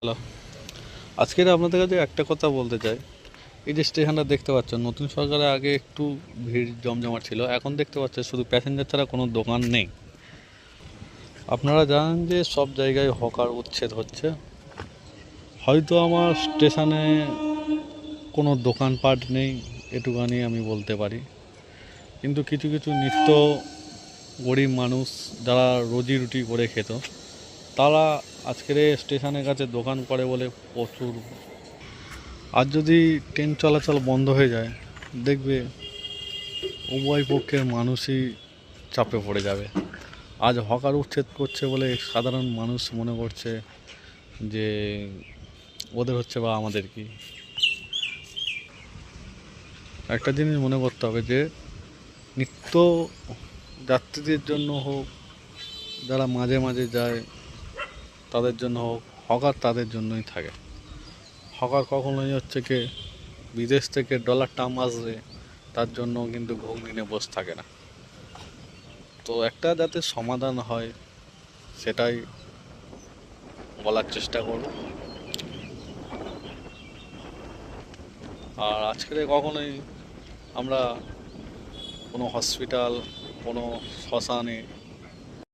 Hello, আজকের আপনাদের কাছে একটা কথা বলতে চাই। এই যে স্টেশনটা দেখতে পাচ্ছেন, নতুন সরকারের আগে একটু ভিড় জমজমাট ছিল, এখন দেখতে পাচ্ছেন শুধু প্যাসেঞ্জার ছাড়া কোনো দোকান নেই। আপনারা জানেন যে সব জায়গায় হকার উচ্ছেদ হচ্ছে। হয়তো আমার স্টেশনে কোনো দোকানপাট নেই, এটুখানি আমি বলতে পারি, কিন্তু কিছু কিছু নিত্য গরিব মানুষ যারা রুজি রুটি করে খেত, তারা আজকের এই স্টেশনের কাছে দোকান করে বলে প্রচুর। আর যদি ট্রেন চলাচল বন্ধ হয়ে যায়, দেখবে উভয় পক্ষের মানুষই চাপে পড়ে যাবে। আজ হকার উচ্ছেদ করছে বলে সাধারণ মানুষ মনে করছে যে ওদের হচ্ছে বা আমাদের কি। একটা জিনিস মনে করতে হবে যে নিত্য যাত্রীদের জন্য হোক, যারা মাঝে মাঝে যায় তাদের জন্য হোক, হকার তাদের জন্যই থাকে। হকার কখনোই হচ্ছে কি বিদেশ থেকে ডলার টাম আসবে তার জন্য কিন্তু ঘুগনি নিয়ে বসে থাকে না। তো একটা যাতে সমাধান হয় সেটাই বলার চেষ্টা করব। আর আজকে কখনোই আমরা কোনো হসপিটাল, কোনো শ্মশানে